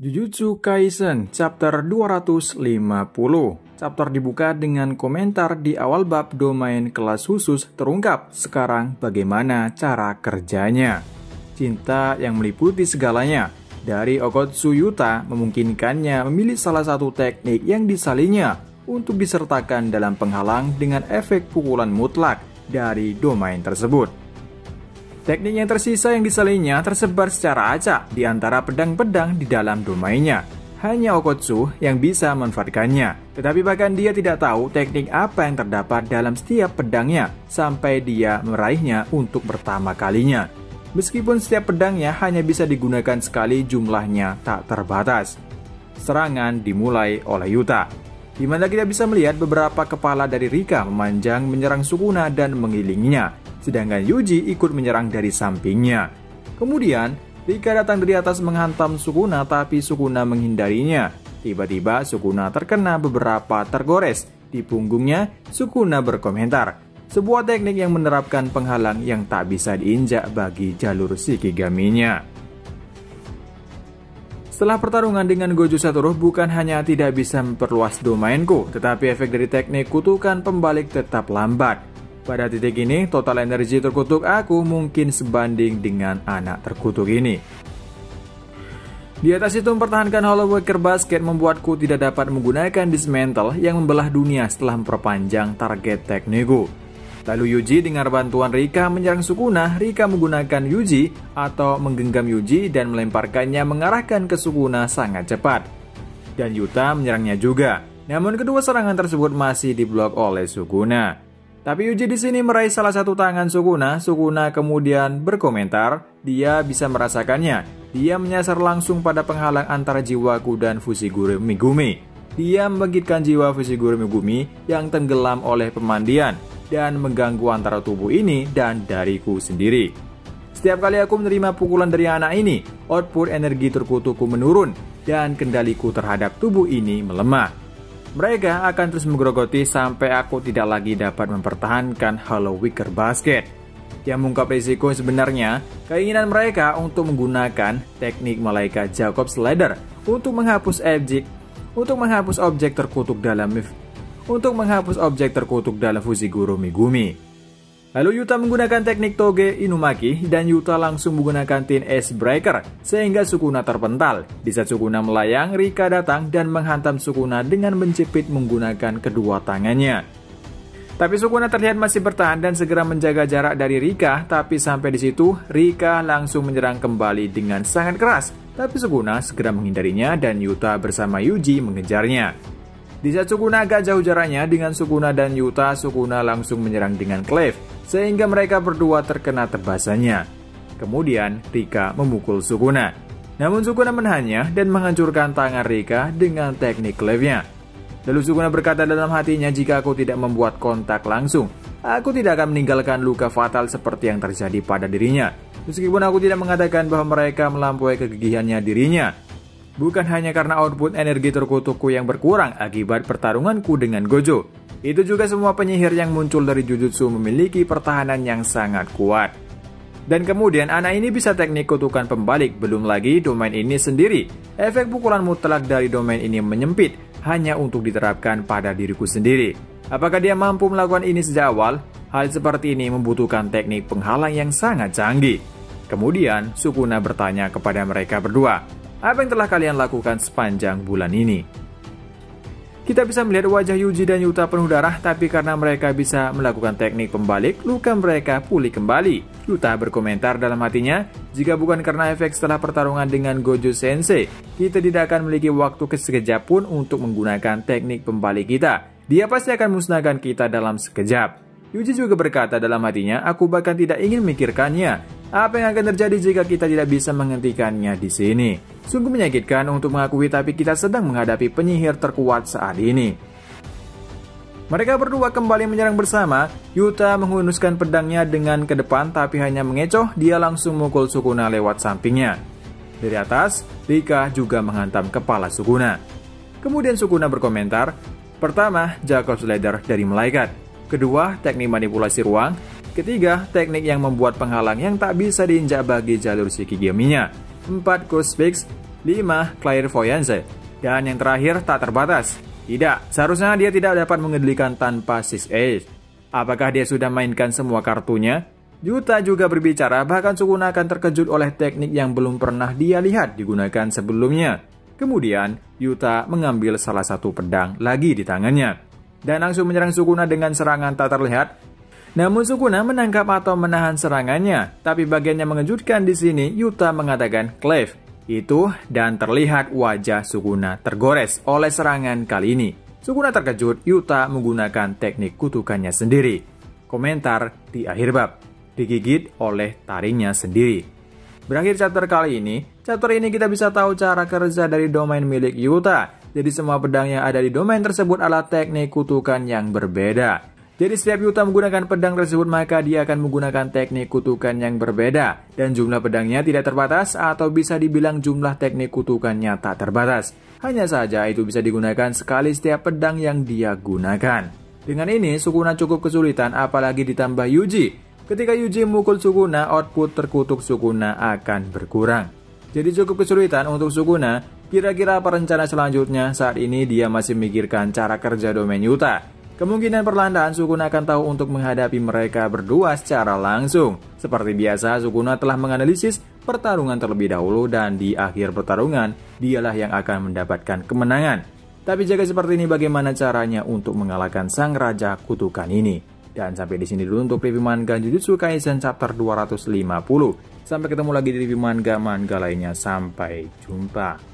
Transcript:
Jujutsu Kaisen Chapter 250. Chapter dibuka dengan komentar di awal bab domain kelas khusus terungkap. Sekarang bagaimana cara kerjanya? Cinta yang meliputi segalanya. Dari Okotsu Yuta memungkinkannya memilih salah satu teknik yang disalinya untuk disertakan dalam penghalang dengan efek pukulan mutlak dari domain tersebut. Teknik yang tersisa yang disalinya tersebar secara acak di antara pedang-pedang di dalam domainnya. Hanya Okotsu yang bisa memanfaatkannya. Tetapi bahkan dia tidak tahu teknik apa yang terdapat dalam setiap pedangnya sampai dia meraihnya untuk pertama kalinya. Meskipun setiap pedangnya hanya bisa digunakan sekali, jumlahnya tak terbatas. Serangan dimulai oleh Yuta, di mana kita bisa melihat beberapa kepala dari Rika memanjang menyerang Sukuna dan mengilinginya. Sedangkan Yuji ikut menyerang dari sampingnya. Kemudian, Rika datang dari atas menghantam Sukuna, tapi Sukuna menghindarinya. Tiba-tiba Sukuna terkena beberapa tergores. Di punggungnya, Sukuna berkomentar, sebuah teknik yang menerapkan penghalang yang tak bisa diinjak bagi jalur Shikigami-nya. Setelah pertarungan dengan Gojo Satoru, bukan hanya tidak bisa memperluas domainku, tetapi efek dari teknik kutukan pembalik tetap lambat. Pada titik ini, total energi terkutuk aku mungkin sebanding dengan anak terkutuk ini. Di atas itu mempertahankan Hollow Waker Basket membuatku tidak dapat menggunakan Dismantle yang membelah dunia setelah memperpanjang target teknikku. Lalu Yuji dengan bantuan Rika menyerang Sukuna. Rika menggunakan Yuji atau menggenggam Yuji dan melemparkannya mengarahkan ke Sukuna sangat cepat. Dan Yuta menyerangnya juga. Namun kedua serangan tersebut masih diblok oleh Sukuna. Tapi Yuji di sini meraih salah satu tangan Sukuna. Sukuna kemudian berkomentar, dia bisa merasakannya. Dia menyasar langsung pada penghalang antara jiwaku dan Fushiguro Megumi. Dia membangkitkan jiwa Fushiguro Megumi yang tenggelam oleh pemandian dan mengganggu antara tubuh ini dan dariku sendiri. Setiap kali aku menerima pukulan dari anak ini, output energi terkutukku menurun dan kendaliku terhadap tubuh ini melemah. Mereka akan terus menggerogoti sampai aku tidak lagi dapat mempertahankan Hollow Waker Basket. Yang mengungkap risiko sebenarnya, keinginan mereka untuk menggunakan teknik malaikat Jacob's Ladder untuk menghapus objek terkutuk dalam Fushiguro Megumi. Lalu Yuta menggunakan teknik Toge Inumaki dan Yuta langsung menggunakan Tin Ace Breaker sehingga Sukuna terpental. Di saat Sukuna melayang, Rika datang dan menghantam Sukuna dengan menjepit menggunakan kedua tangannya. Tapi Sukuna terlihat masih bertahan dan segera menjaga jarak dari Rika, tapi sampai di situ Rika langsung menyerang kembali dengan sangat keras. Tapi Sukuna segera menghindarinya dan Yuta bersama Yuji mengejarnya. Di saat Sukuna agak jauh jaraknya dengan Sukuna dan Yuta, Sukuna langsung menyerang dengan Clef, sehingga mereka berdua terkena tebasannya. Kemudian Rika memukul Sukuna. Namun Sukuna menahannya dan menghancurkan tangan Rika dengan teknik Clef-nya. Lalu Sukuna berkata dalam hatinya, jika aku tidak membuat kontak langsung, aku tidak akan meninggalkan luka fatal seperti yang terjadi pada dirinya. Meskipun aku tidak mengatakan bahwa mereka melampaui kegigihannya dirinya. Bukan hanya karena output energi terkutukku yang berkurang akibat pertarunganku dengan Gojo. Itu juga semua penyihir yang muncul dari Jujutsu memiliki pertahanan yang sangat kuat. Dan kemudian anak ini bisa teknik kutukan pembalik, belum lagi domain ini sendiri. Efek pukulan mutlak dari domain ini menyempit hanya untuk diterapkan pada diriku sendiri. Apakah dia mampu melakukan ini sejak awal? Hal seperti ini membutuhkan teknik penghalang yang sangat canggih. Kemudian Sukuna bertanya kepada mereka berdua, apa yang telah kalian lakukan sepanjang bulan ini? Kita bisa melihat wajah Yuji dan Yuta penuh darah, tapi karena mereka bisa melakukan teknik pembalik, luka mereka pulih kembali. Yuta berkomentar dalam hatinya, jika bukan karena efek setelah pertarungan dengan Gojo Sensei, kita tidak akan memiliki waktu sekejap pun untuk menggunakan teknik pembalik kita. Dia pasti akan musnahkan kita dalam sekejap. Yuji juga berkata dalam hatinya, aku bahkan tidak ingin memikirkannya. Apa yang akan terjadi jika kita tidak bisa menghentikannya di sini? Sungguh menyakitkan untuk mengakui, tapi kita sedang menghadapi penyihir terkuat saat ini. Mereka berdua kembali menyerang bersama. Yuta menghunuskan pedangnya dengan ke depan, tapi hanya mengecoh, dia langsung memukul Sukuna lewat sampingnya. Dari atas, Rika juga menghantam kepala Sukuna. Kemudian Sukuna berkomentar, pertama, Jacob's Ladder dari malaikat. Kedua, teknik manipulasi ruang. Ketiga, teknik yang membuat penghalang yang tak bisa diinjak bagi jalur Shikigami-nya. 4. Crucifix. 5. Clairvoyance. Dan yang terakhir, tak terbatas. Tidak, seharusnya dia tidak dapat mengedelikan tanpa 6 Ace. Apakah dia sudah mainkan semua kartunya? Yuta juga berbicara bahkan Sukuna akan terkejut oleh teknik yang belum pernah dia lihat digunakan sebelumnya. Kemudian, Yuta mengambil salah satu pedang lagi di tangannya dan langsung menyerang Sukuna dengan serangan tak terlihat. Namun Sukuna menangkap atau menahan serangannya, tapi bagian yang mengejutkan di sini Yuta mengatakan Clef itu dan terlihat wajah Sukuna tergores oleh serangan kali ini. Sukuna terkejut, Yuta menggunakan teknik kutukannya sendiri. Komentar di akhir bab. Digigit oleh taringnya sendiri. Berakhir chapter kali ini. Chapter ini kita bisa tahu cara kerja dari domain milik Yuta. Jadi semua pedang yang ada di domain tersebut adalah teknik kutukan yang berbeda. Jadi setiap Yuta menggunakan pedang tersebut maka dia akan menggunakan teknik kutukan yang berbeda. Dan jumlah pedangnya tidak terbatas atau bisa dibilang jumlah teknik kutukannya tak terbatas. Hanya saja itu bisa digunakan sekali setiap pedang yang dia gunakan. Dengan ini Sukuna cukup kesulitan apalagi ditambah Yuji. Ketika Yuji memukul Sukuna, output terkutuk Sukuna akan berkurang. Jadi cukup kesulitan untuk Sukuna. Kira-kira apa rencana selanjutnya? Saat ini dia masih memikirkan cara kerja domain Yuta. Kemungkinan perlahan Sukuna akan tahu untuk menghadapi mereka berdua secara langsung. Seperti biasa, Sukuna telah menganalisis pertarungan terlebih dahulu dan di akhir pertarungan, dialah yang akan mendapatkan kemenangan. Tapi jaga seperti ini bagaimana caranya untuk mengalahkan sang raja kutukan ini? Dan sampai di sini dulu untuk review manga Jujutsu Kaisen chapter 250. Sampai ketemu lagi di review manga lainnya. Sampai jumpa.